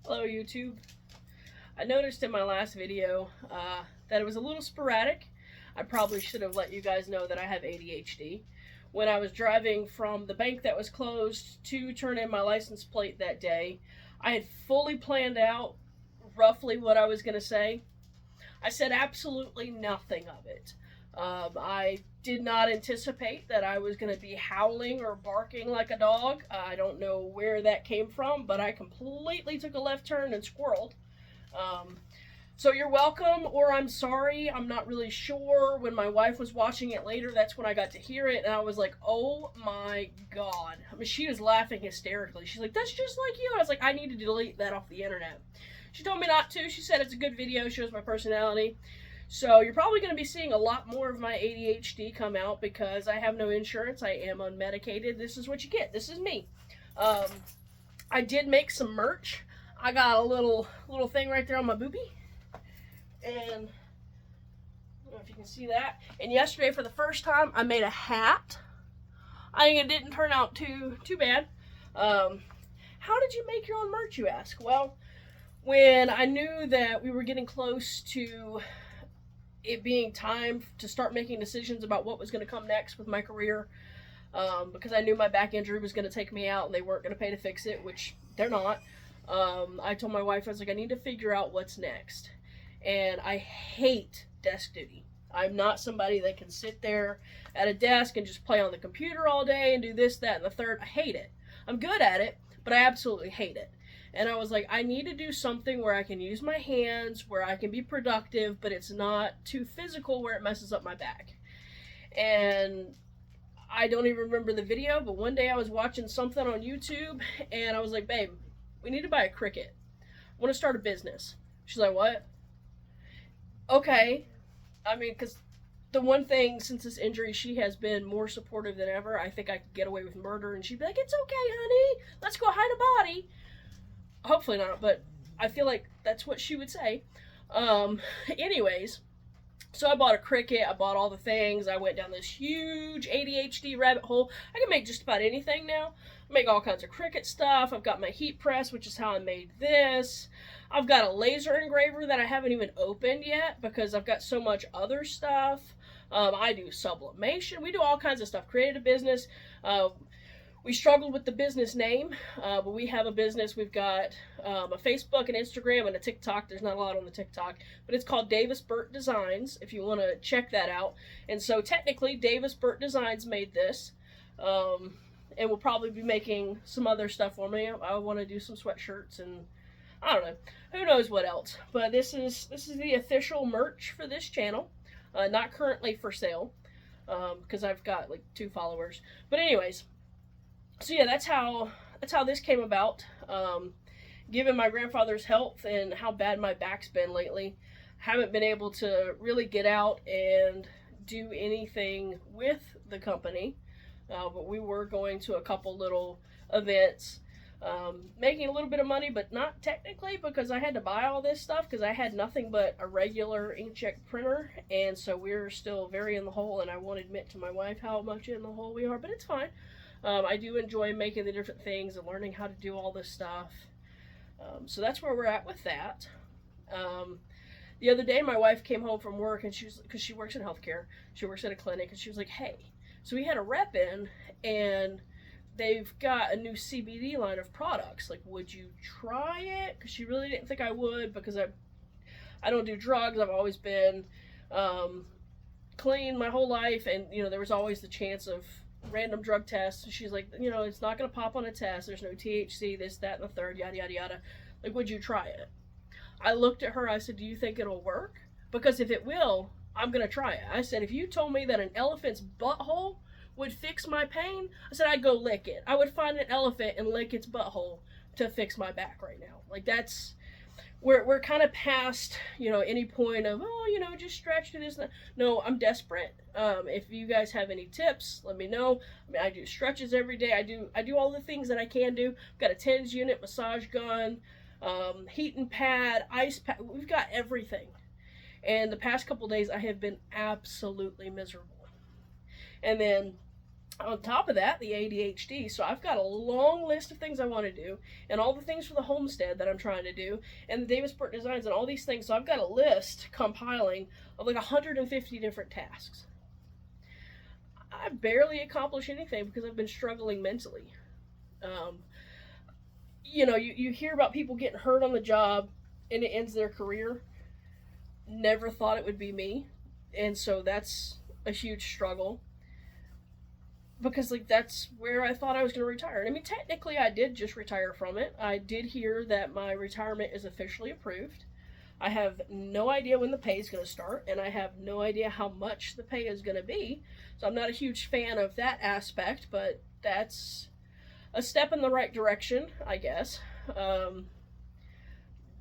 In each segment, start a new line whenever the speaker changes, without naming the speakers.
Hello YouTube. I noticed in my last video that it was a little sporadic. I probably should have let you guys know that I have ADHD. When I was driving from the bank that was closed to turn in my license plate that day, I had fully planned out roughly what I was going to say. I said absolutely nothing of it. I did not anticipate that I was going to be howling or barking like a dog. I don't know where that came from, but I completely took a left turn and squirreled. Um, so you're welcome, or I'm sorry. I'm not really sure. When my wife was watching it later, that's when I got to hear it, and I was like, oh my god. I mean, she was laughing hysterically. She's like, that's just like you. I was like, I need to delete that off the internet. She told me not to. She said it's a good video, shows my personality. So you're probably going to be seeing a lot more of my ADHD come out because I have no insurance. I am unmedicated. This is what you get. This is me. I did make some merch. I got a little thing right there on my boobie. And I don't know if you can see that. And yesterday, for the first time, I made a hat. I think it didn't turn out too bad. How did you make your own merch, you ask? Well, when I knew that we were getting close to it being time to start making decisions about what was going to come next with my career, because I knew my back injury was going to take me out and they weren't going to pay to fix it, which they're not. I told my wife, I was like, I need to figure out what's next. And I hate desk duty. I'm not somebody that can sit there at a desk and just play on the computer all day and do this, that, and the third. I hate it. I'm good at it, but I absolutely hate it. And I was like, I need to do something where I can use my hands, where I can be productive, but it's not too physical where it messes up my back. And I don't even remember the video, but one day I was watching something on YouTube, and I was like, babe, we need to buy a Cricut. I want to start a business. She's like, what? Okay. I mean, because the one thing, since this injury, she has been more supportive than ever. I think I could get away with murder, and she'd be like, it's okay, honey. Let's go hide a body. Hopefully not, but I feel like that's what she would say. Anyways, so I bought a Cricut. I bought all the things. I went down this huge ADHD rabbit hole. I can make just about anything now. I make all kinds of Cricut stuff. I've got my heat press, which is how I made this. I've got a laser engraver that I haven't even opened yet because I've got so much other stuff. I do sublimation. We do all kinds of stuff. Created a business. We struggled with the business name, but we have a business. We've got a Facebook and Instagram and a TikTok. There's not a lot on the TikTok, but it's called Davis Burt Designs, if you want to check that out. And so technically, Davis Burt Designs made this, and we'll probably be making some other stuff for me. I want to do some sweatshirts and I don't know, who knows what else. But this is the official merch for this channel, not currently for sale, because I've got like 2 followers. But anyways. So yeah, that's how this came about. Given my grandfather's health and how bad my back's been lately, haven't been able to really get out and do anything with the company. But we were going to a couple little events, making a little bit of money, but not technically because I had to buy all this stuff because I had nothing but a regular inkjet printer, and so we're still very in the hole, and I won't admit to my wife how much in the hole we are, but it's fine. I do enjoy making the different things and learning how to do all this stuff. So that's where we're at with that. The other day, my wife came home from work, and because she works in healthcare, she works at a clinic, and she was like, hey, so we had a rep in, and they've got a new CBD line of products. Like, would you try it? Because she really didn't think I would, because I don't do drugs. I've always been clean my whole life, and, you know, there was always the chance of random drug tests. She's like, you know, it's not going to pop on a test. There's no THC, this, that, and the third, yada, yada, yada. Like, would you try it? I looked at her. I said, do you think it'll work? Because if it will, I'm going to try it. I said, if you told me that an elephant's butthole would fix my pain, I said, I'd go lick it. I would find an elephant and lick its butthole to fix my back right now. Like, that's... We're kind of past, you know, any point of, oh, you know, just stretch to this. No, I'm desperate. If you guys have any tips, let me know. I mean, I do stretches every day. I do all the things that I can do. I've got a TENS unit, massage gun, heating pad, ice pad. We've got everything. And the past couple days, I have been absolutely miserable. And then On top of that, the ADHD. So I've got a long list of things I want to do, and all the things for the homestead that I'm trying to do, and the Davisport designs, and all these things. So I've got a list compiling of like 150 different tasks. I barely accomplish anything because I've been struggling mentally. Um, you hear about people getting hurt on the job and it ends their career. Never thought it would be me, and so that's a huge struggle because like that's where I thought I was going to retire. And I mean, technically, I did just retire from it. I did hear that my retirement is officially approved. I have no idea when the pay is going to start, and I have no idea how much the pay is going to be. So I'm not a huge fan of that aspect, but that's a step in the right direction, I guess.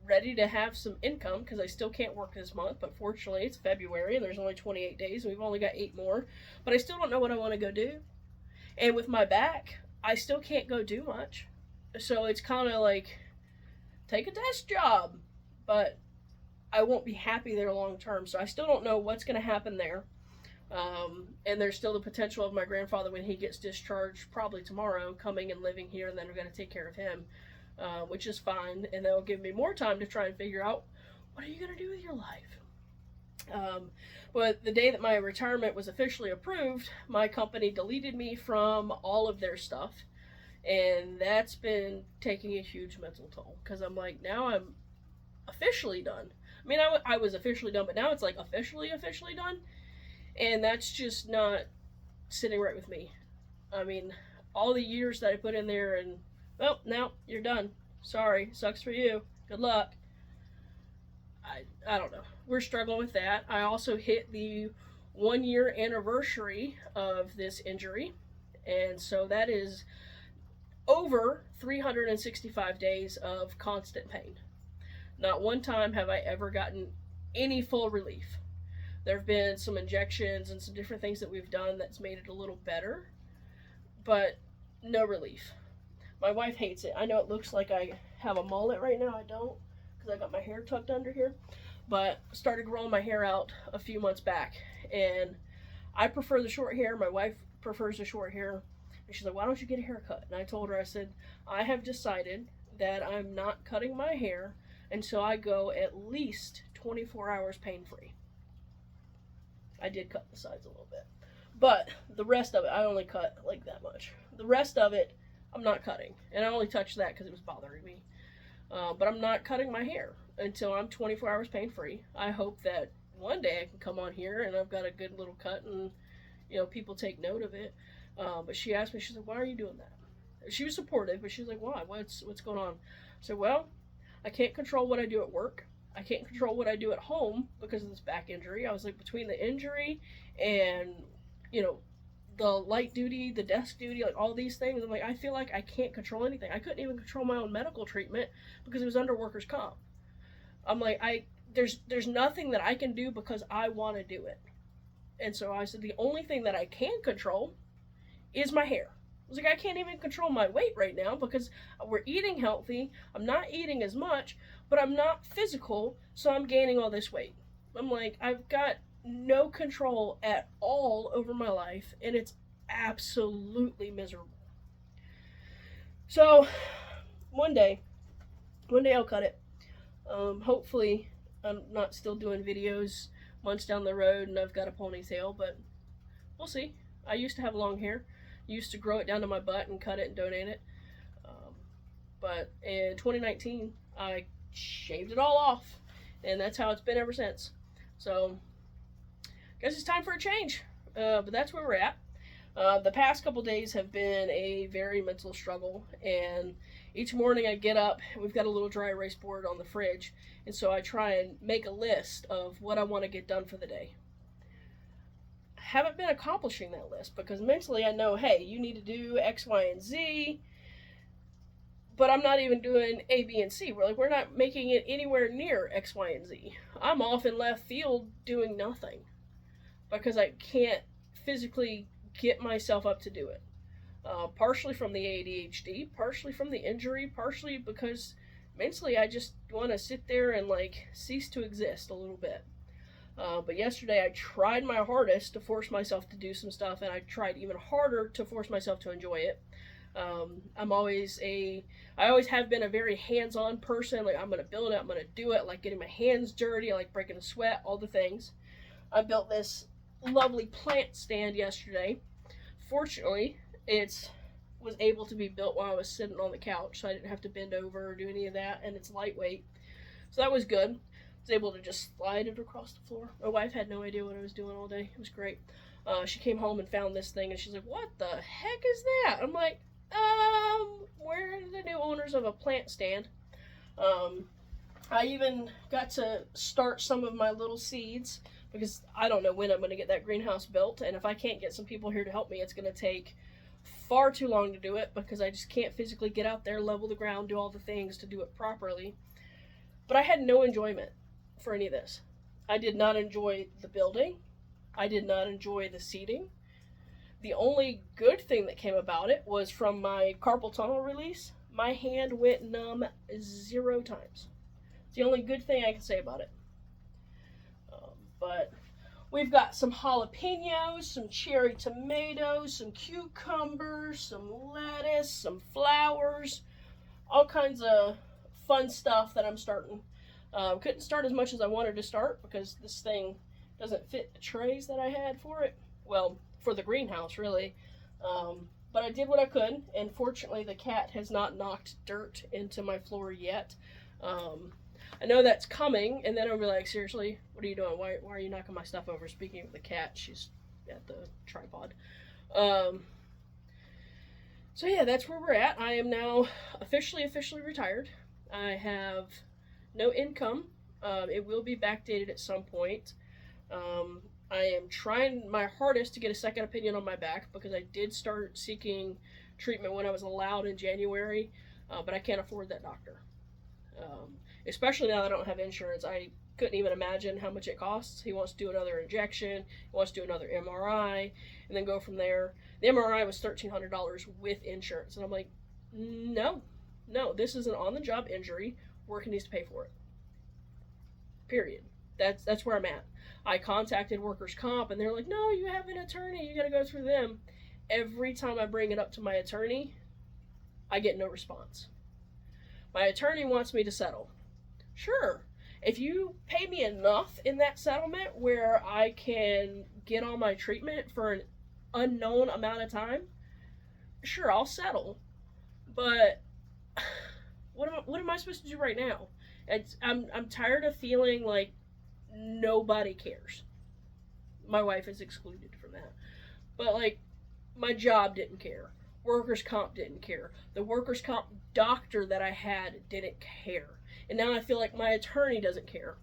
Ready to have some income because I still can't work this month, but fortunately it's February and there's only 28 days and we've only got 8 more. But I still don't know what I want to go do. And with my back, I still can't go do much. So it's kind of like, take a desk job, but I won't be happy there long term. So I still don't know what's going to happen there. And there's still the potential of my grandfather, when he gets discharged, probably tomorrow, coming and living here, and then we're going to take care of him, which is fine. And that'll give me more time to try and figure out, what are you going to do with your life? But the day that my retirement was officially approved, my company deleted me from all of their stuff. And that's been taking a huge mental toll because I'm like, now I'm officially done. I mean, I was officially done, but now it's like officially done. And that's just not sitting right with me. I mean, all the years that I put in there, and, well, now you're done. Sorry, sucks for you. Good luck. I don't know. We're struggling with that. I also hit the 1-year anniversary of this injury. And so that is over 365 days of constant pain. Not one time have I ever gotten any full relief. There have been some injections and some different things that we've done that's made it a little better, but no relief. My wife hates it. I know it looks like I have a mullet right now. I don't, because I got my hair tucked under here, but started growing my hair out a few months back, and I prefer the short hair. My wife prefers the short hair, and she's like, why don't you get a haircut? And I told her, I said, I have decided that I'm not cutting my hair until I go at least 24 hours pain-free. I did cut the sides a little bit, but the rest of it, I only cut like that much. The rest of it, I'm not cutting, and I only touched that because it was bothering me. But I'm not cutting my hair until I'm 24 hours pain-free. I hope that one day I can come on here and I've got a good little cut and, people take note of it. But she asked me, she's like, why are you doing that? She was supportive, but she's like, why? What's going on? I said, well, I can't control what I do at work. I can't control what I do at home because of this back injury. I was like, between the injury and, the light duty, the desk duty, like all these things, I'm like, I feel like I can't control anything. I couldn't even control my own medical treatment because it was under workers' comp. I'm like, there's nothing that I can do because I want to do it. And so I said, the only thing that I can control is my hair. I was like, I can't even control my weight right now because we're eating healthy. I'm not eating as much, but I'm not physical, so I'm gaining all this weight. I'm like, I've got no control at all over my life, and it's absolutely miserable. So, one day I'll cut it. Hopefully, I'm not still doing videos months down the road and I've got a ponytail, but we'll see. I used to have long hair. Used to grow it down to my butt and cut it and donate it. But in 2019, I shaved it all off, and that's how it's been ever since. So, I guess it's time for a change. But that's where we're at. The past couple days have been a very mental struggle, and each morning I get up, we've got a little dry erase board on the fridge, and so I try and make a list of what I want to get done for the day. Haven't been accomplishing that list because mentally I know, hey, you need to do X, Y, and Z, but I'm not even doing A, B, and C. We're not making it anywhere near X, Y, and Z. I'm off in left field doing nothing because I can't physically get myself up to do it. Partially from the ADHD, partially from the injury, partially because mentally I just want to sit there and cease to exist a little bit. But yesterday I tried my hardest to force myself to do some stuff, and I tried even harder to force myself to enjoy it. I always have been a very hands-on person. Like, I'm gonna build it, I'm gonna do it. I like getting my hands dirty, I like breaking a sweat, all the things. I built this lovely plant stand yesterday. Fortunately, it was able to be built while I was sitting on the couch, so I didn't have to bend over or do any of that, and it's lightweight, so that was good. I was able to just slide it across the floor. My wife had no idea what I was doing all day. It was great. She came home and found this thing, and she's like, "What the heck is that?" I'm like, we're the new owners of a plant stand. I even got to start some of my little seeds, because I don't know when I'm going to get that greenhouse built, and if I can't get some people here to help me, it's going to take far too long to do it, because I just can't physically get out there, level the ground, do all the things to do it properly. But I had no enjoyment for any of this. I did not enjoy the building. I did not enjoy the seating. The only good thing that came about it was from my carpal tunnel release, my hand went numb 0 times. It's the only good thing I can say about it. But we've got some jalapenos, some cherry tomatoes, some cucumbers, some lettuce, some flowers, all kinds of fun stuff that I'm starting. Couldn't start as much as I wanted to start because this thing doesn't fit the trays that I had for it. Well, for the greenhouse, really. But I did what I could, and fortunately the cat has not knocked dirt into my floor yet. I know that's coming, and then I'll be like, seriously, what are you doing? Why are you knocking my stuff over? Speaking of the cat, she's at the tripod. So yeah, that's where we're at. I am now officially retired. I have no income. It will be backdated at some point. I am trying my hardest to get a second opinion on my back, because I did start seeking treatment when I was allowed in January, but I can't afford that doctor. Especially now that I don't have insurance. I couldn't even imagine how much it costs. He wants to do another injection, he wants to do another MRI, and then go from there. The MRI was $1,300 with insurance, and I'm like, no, this is an on-the-job injury. Work needs to pay for it. Period. That's where I'm at. I contacted workers' comp, and they're like, no, you have an attorney, you gotta go through them. Every time I bring it up to my attorney, I get no response. My attorney wants me to settle. Sure, if you pay me enough in that settlement where I can get all my treatment for an unknown amount of time, sure, I'll settle. But what am I supposed to do right now? I'm tired of feeling like nobody cares. My wife is excluded from that. But, like, my job didn't care. Workers' comp didn't care. The workers' comp doctor that I had didn't care. And now I feel like my attorney doesn't care.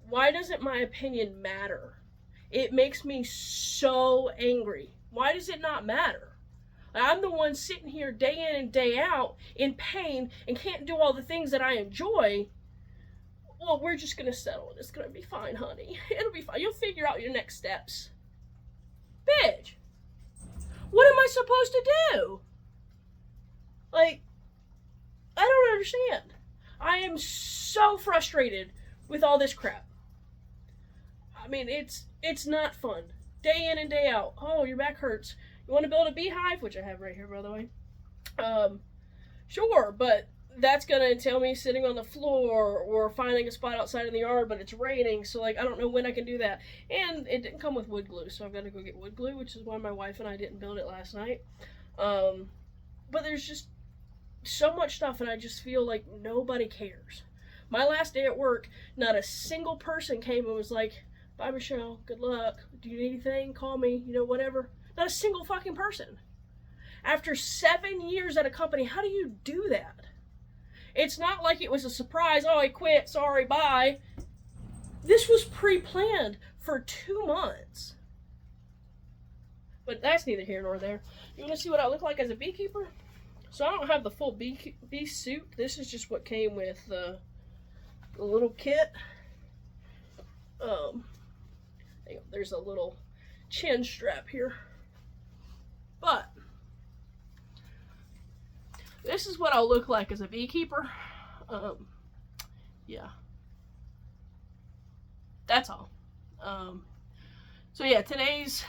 Why doesn't my opinion matter? It makes me so angry. Why does it not matter? I'm the one sitting here day in and day out in pain and can't do all the things that I enjoy. Well, we're just going to settle it. It's going to be fine, honey. It'll be fine. You'll figure out your next steps. Bitch. What am I supposed to do? Like, I don't understand. I am so frustrated with all this crap. I mean, it's not fun. Day in and day out. Oh, your back hurts. You want to build a beehive? Which I have right here, by the way. Sure, but that's going to entail me sitting on the floor or finding a spot outside in the yard, but it's raining, so, like, I don't know when I can do that. And it didn't come with wood glue, so I've got to go get wood glue, which is why my wife and I didn't build it last night. But there's just so much stuff, and I just feel like nobody cares. My last day at work, not a single person came and was like, bye, Michelle, good luck, do you need anything, call me, whatever. Not a single fucking person. After 7 years at a company, how do you do that? It's not like it was a surprise, oh, I quit, sorry, bye. This was pre-planned for 2 months. But that's neither here nor there. You want to see what I look like as a beekeeper? So I don't have the full bee suit. This is just what came with the little kit. There's a little chin strap here. But this is what I'll look like as a beekeeper. Yeah. That's all. So yeah, today's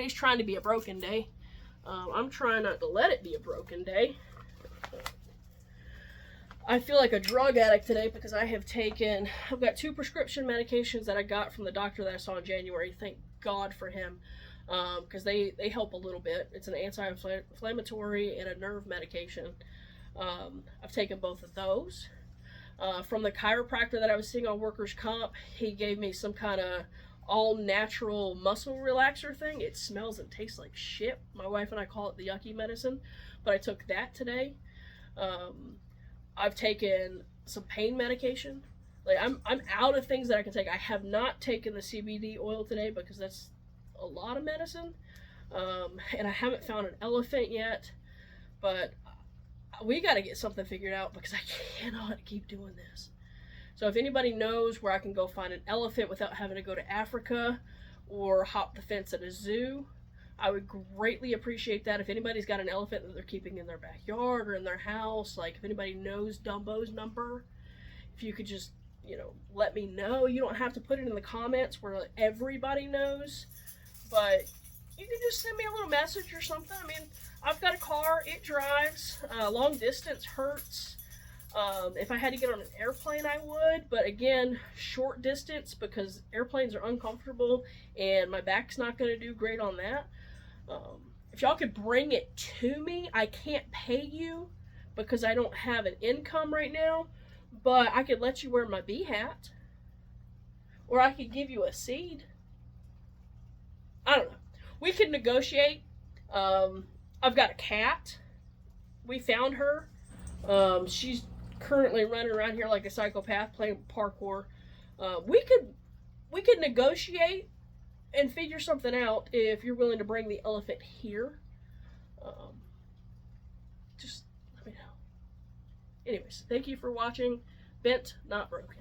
trying to be a broken day. I'm trying not to let it be a broken day. I feel like a drug addict today because I've got 2 prescription medications that I got from the doctor that I saw in January. Thank God for him, because they help a little bit. It's an anti-inflammatory and a nerve medication. I've taken both of those. From the chiropractor that I was seeing on workers' comp, he gave me some kind of all-natural muscle relaxer thing. It smells and tastes like shit. My wife and I call it the yucky medicine, but I took that today. I've taken some pain medication. Like I'm out of things that I can take. I have not taken the CBD oil today because that's a lot of medicine, and I haven't found an elephant yet. But we got to get something figured out because I cannot keep doing this. So if anybody knows where I can go find an elephant without having to go to Africa or hop the fence at a zoo, I would greatly appreciate that. If anybody's got an elephant that they're keeping in their backyard or in their house, like if anybody knows Dumbo's number, if you could just, let me know. You don't have to put it in the comments where everybody knows, but you can just send me a little message or something. I mean, I've got a car, it drives, long distance hurts. If I had to get on an airplane, I would, but again, short distance because airplanes are uncomfortable and my back's not going to do great on that. If y'all could bring it to me, I can't pay you because I don't have an income right now, but I could let you wear my bee hat, or I could give you a seed. I don't know. We could negotiate. I've got a cat. We found her. She's currently running around here like a psychopath playing parkour. We could negotiate and figure something out if you're willing to bring the elephant here. Just let me know. Anyways, thank you for watching. Bent, not broken.